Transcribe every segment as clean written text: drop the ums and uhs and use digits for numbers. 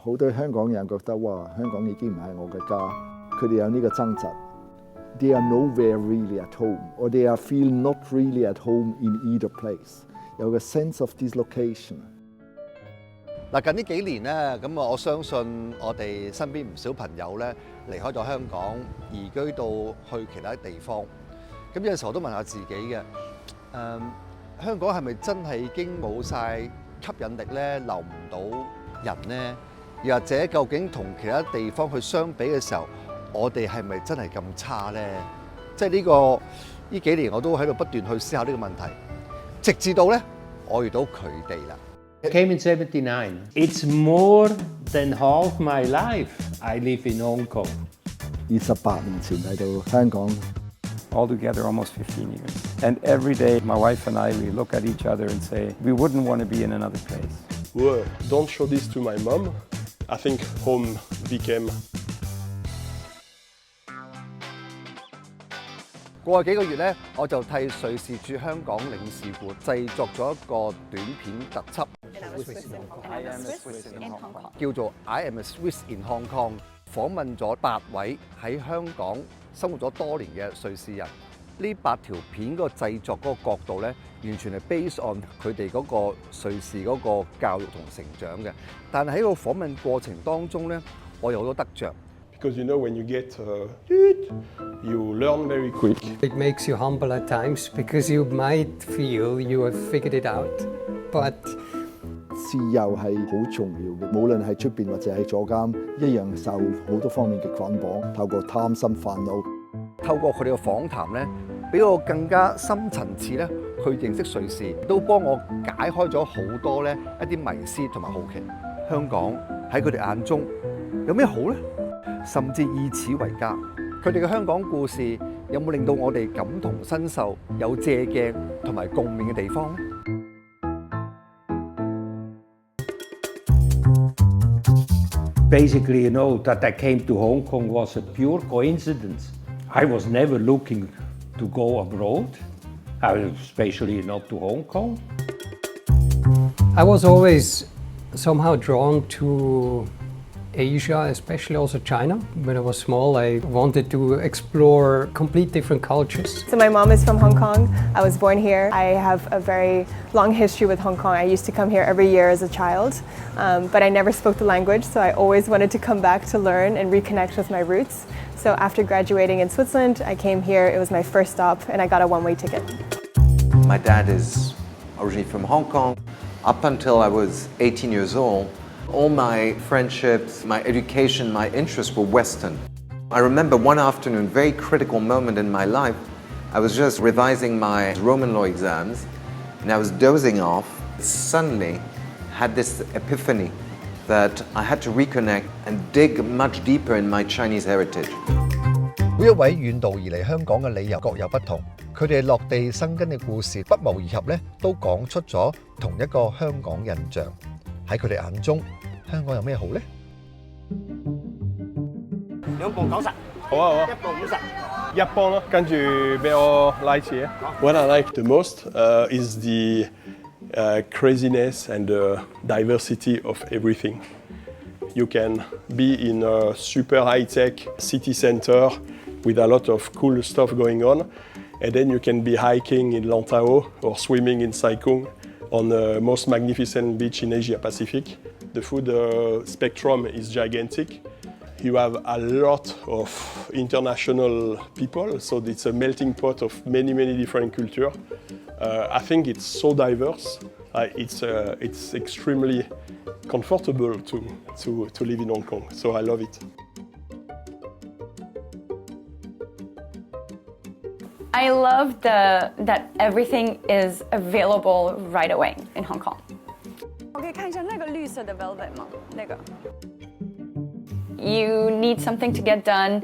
好多香港人覺得哇，香港已經唔係我嘅家，佢哋有呢個掙扎。They are nowhere really at home, or they are feel not really at home in either place. 有個 sense of dislocation。嗱，近呢幾年咧，咁我相信我哋身邊唔少朋友咧離開咗香港，移居到去其他地方。咁有陣時我都問下自己嘅，香港係咪真係已經冇晒吸引力咧，留唔到人咧？又或者究竟同其他地方去相比嘅時候，我哋係咪真係咁差咧？即係呢幾年我都喺度不斷去思考呢個問題，直至到咧我遇到佢哋啦。I came in 79. It's more than half my life I live in Hong Kong. 28年前嚟到香港。Altogether almost 15 years. And every day my wife and I, we look at each other and say, we wouldn't want to be in another place. Well, don't show this to my mom. I think home became. 過去幾個月咧，我就替瑞士駐香港領事館製作咗一個短片特輯，叫做 IAMASWISSINHK， 訪問咗8位喺香港生活咗多年嘅瑞士人。呢8條片嗰個製作嗰個角度咧，完全係 based on 佢哋嗰個瑞士嗰個教育同成長嘅。但係喺個訪問過程當中咧，我有好多得着。Because you know when you get you learn very quick. It makes you humble at times because you might feel you have figured it out, but 自由係好重要嘅，無論係出邊或者係坐監，一樣受好多方面嘅捆綁。透過貪心煩惱，透過佢哋嘅訪談咧，俾我更加深層次咧去認識瑞士，都幫我解開咗好多咧一啲迷思同埋好奇。香港喺佢哋眼中有咩好咧？甚至以此為家。佢哋嘅香港故事有冇令到我哋感同身受、有借鏡同埋共鳴嘅地方咧？ Basically, you know, that I came to Hong Kong was a pure coincidence. I was never looking to go abroad, especially not to Hong Kong. I was always somehow drawn to Asia, especially also China. When I was small, I wanted to explore complete different cultures. So my mom is from Hong Kong. I was born here. I have a very long history with Hong Kong. I used to come here every year as a child, but I never spoke the language, so I always wanted to come back to learn and reconnect with my roots. So after graduating in Switzerland, I came here. It was my first stop, and I got a one-way ticket. My dad is originally from Hong Kong. Up until I was 18 years old, all my friendships, my education, my interests were Western. I remember one afternoon, very critical moment in my life. I was just revising my Roman law exams and I was dozing off. Suddenly had this epiphany that I had to reconnect and dig much deeper in my Chinese heritage. 每一位遠道而嚟香港嘅理由各有不同，佢哋落地生根嘅故事不謀而合咧，都講出咗同一個香港印象。喺佢哋眼中，香港有咩好咧？2磅90，好啊好啊， 1磅50， 1磅咯，跟住俾我拉匙。What I like the most is the craziness and the diversity of everything. You can be in a super high-tech city center with a lot of cool stuff going on, and then you can be hiking in Lantau or swimming in Sai Kung on the most magnificent beach in Asia Pacific. The food spectrum is gigantic. You have a lot of international people, so it's a melting pot of many, many different cultures. I think it's so diverse. It's extremely comfortable to live in Hong Kong, so I love it. I love that everything is available right away in Hong Kong. 我可以看一下那个绿色的 velvet 吗？那个。You need something to get done,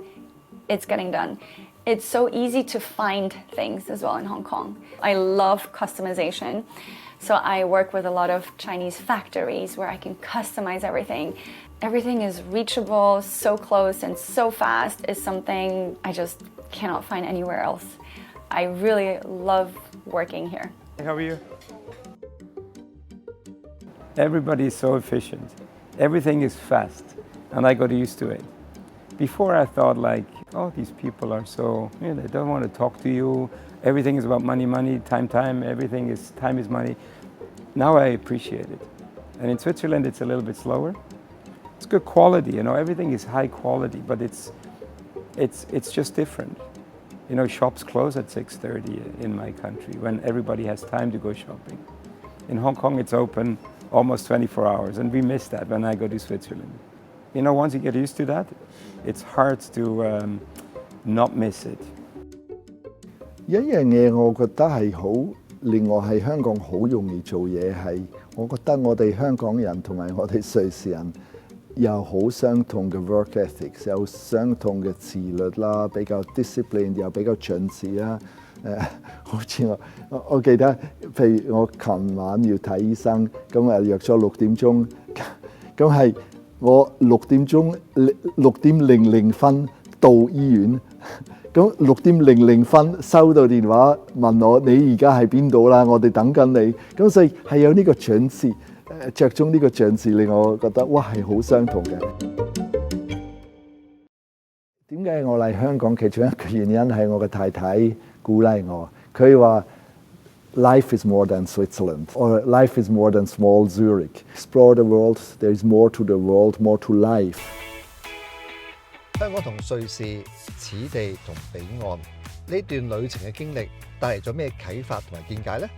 it's getting done. It's so easy to find things as well in Hong Kong. I love customization. So I work with a lot of Chinese factories where I can customize everything. Everything is reachable, so close and so fast is something I just cannot find anywhere else. I really love working here. How are you? Everybody is so efficient. Everything is fast, and I got used to it. Before I thought like, oh, these people are so, they don't want to talk to you. Everything is about money, money, time, time. Time is money. Now I appreciate it. And in Switzerland, it's a little bit slower. It's good quality, everything is high quality, but it's just different. Shops close at 6:30 in my country when everybody has time to go shopping. In Hong Kong, it's open almost 24 hours, and we miss that when I go to Switzerland. Once you get used to that, it's hard to not miss it. 一樣嘢我覺得係好令我喺香港好容易做嘢係，我覺得我哋香港人同埋我哋瑞士人有好相同嘅 work ethics， 有相同嘅自律啦，比較 discipline 又比較準時啦。好似我記得，譬如我琴晚要睇醫生，咁約咗6點鐘，咁係我6點00到醫院。咁6點00收到電話問我你而家喺邊度啦？我哋等緊你。咁所以係有呢個準時，着重呢個準時令我覺得哇係好相同嘅。點解我嚟香港？其中一個原因係我嘅太太鼓勵我，佢話 Life is more than Switzerland, or life is more than small Zurich. Explore the world. There is more to the world, more to life. 香港同瑞士此地同彼岸呢段旅程嘅經歷帶嚟咗咩啟發同埋見解呢？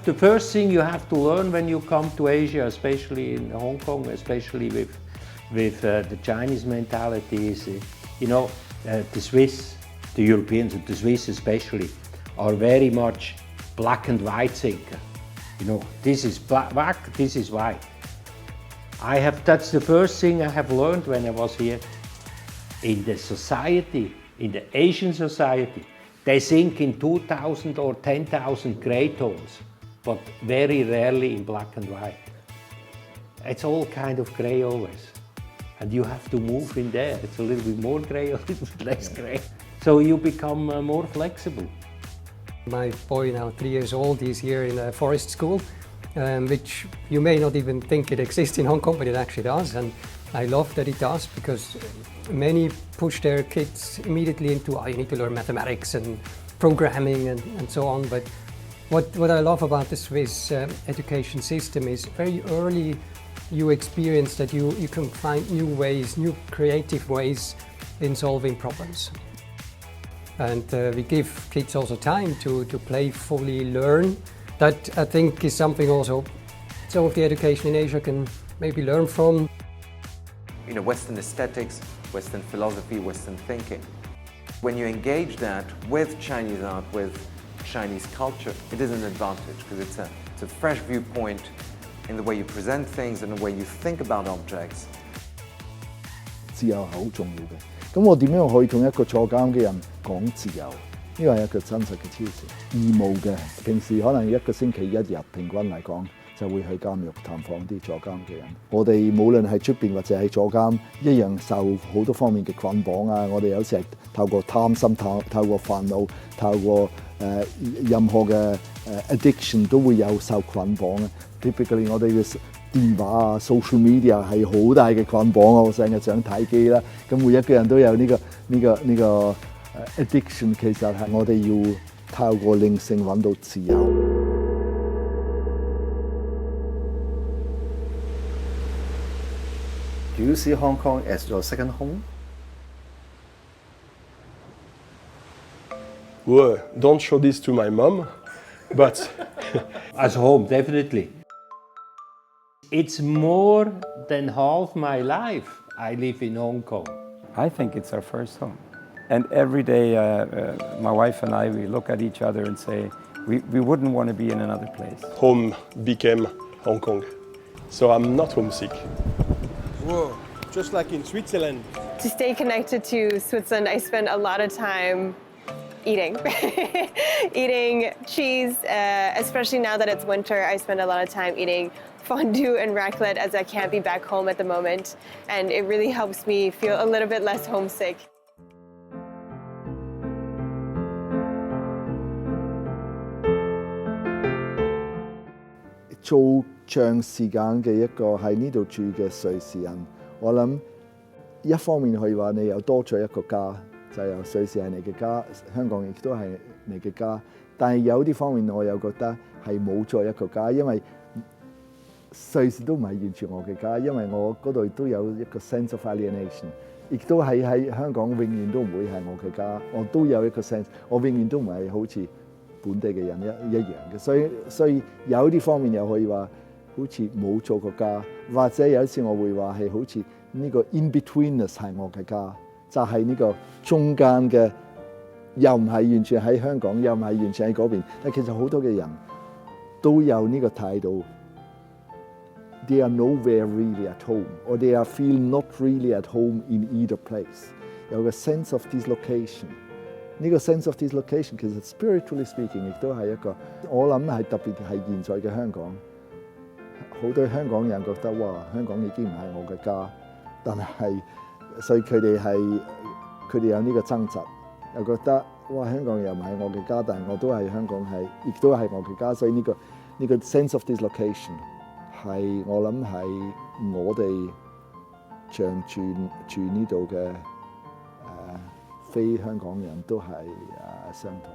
The first thing you have to learn when you come to Asia, especially in Hong Kong, especially with the Chinese mentality is, the Swiss, the Europeans, and the Swiss especially, are very much black and white thinker. This is black, this is white. That's the first thing I have learned when I was here. In the society, in the Asian society, they think in 2,000 or 10,000 grey tones, but very rarely in black and white. It's all kind of grey always. And you have to move in there. It's a little bit more grey or a little bit less grey. So you become more flexible. My boy, now 3 years old, is here in a forest school, which you may not even think it exists in Hong Kong, but it actually does. And I love that it does, because many push their kids immediately into, you need to learn mathematics and programming and so on. But what I love about the Swiss education system is very early you experience that you can find new ways, new creative ways in solving problems. And we give kids also time to playfully learn. That I think is something also some of the education in Asia can maybe learn from. Western aesthetics, Western philosophy, Western thinking. When you engage that with Chinese art, with Chinese culture, it is an advantage because it's a fresh viewpoint in the way you present things and the way you think about objects. 自由係好重要嘅。咁我點樣可以同一個坐監嘅人講自由？呢個係一個真實嘅挑戰。義務嘅，平時可能1個星期1日，平均嚟講。就會去監獄探訪啲坐監嘅人。我哋無論係出邊或者係坐監，一樣受好多方面嘅捆綁啊！我哋有時係透過貪心、透過煩惱、透過任何嘅addiction 都會有受捆綁啊。Typically 我哋嘅電話啊、social media 係好大嘅捆綁啊！我成日想睇機啦。咁每一個人都有呢個addiction， 其實係我哋要透過靈性揾到自由。Do you see Hong Kong as your second home? Well, don't show this to my mom, but... As home, definitely. It's more than half my life I live in Hong Kong. I think it's our first home. And every day, my wife and I, we look at each other and say, we wouldn't want to be in another place. Home became Hong Kong, so I'm not homesick. Whoa, just like in Switzerland. To stay connected to Switzerland, I spend a lot of time eating. Eating cheese, especially now that it's winter, I spend a lot of time eating fondue and raclette as I can't be back home at the moment. And it really helps me feel a little bit less homesick. 做長時間嘅一個喺呢度住嘅瑞士人，我諗一方面可以話你有多咗一個家，就係瑞士係你嘅家，香港亦都係你嘅家。但係有啲方面我又覺得係冇咗一個家，因為瑞士都唔係完全我嘅家，因為我嗰度都有一個 sense of alienation， 亦都喺香港永遠都唔會係我嘅家，我都有一個 sense， 我永遠都唔係好似本地嘅人一樣嘅，所以有啲方面又可以話好似冇咗個家，或者有時我會話係好似呢個 in betweenness 係我嘅家，就係呢個中間嘅，又唔係完全喺香港，又唔係完全喺嗰邊。但其實好多嘅人都有呢個態度。They are nowhere really at home, or they are feel not really at home in either place. 有個 sense of dislocation。呢個 sense of dislocation 其實 spiritually speaking 亦都係一個，我諗係特別係現在嘅香港，好多香港人覺得哇，香港已經唔係我嘅家，但係所以佢哋有呢個掙扎，又覺得哇，香港又唔係我嘅家，但係我都係香港係，亦都係我嘅家，所以呢個 sense of dislocation 係我諗係我哋長住呢度嘅非香港人都係相同。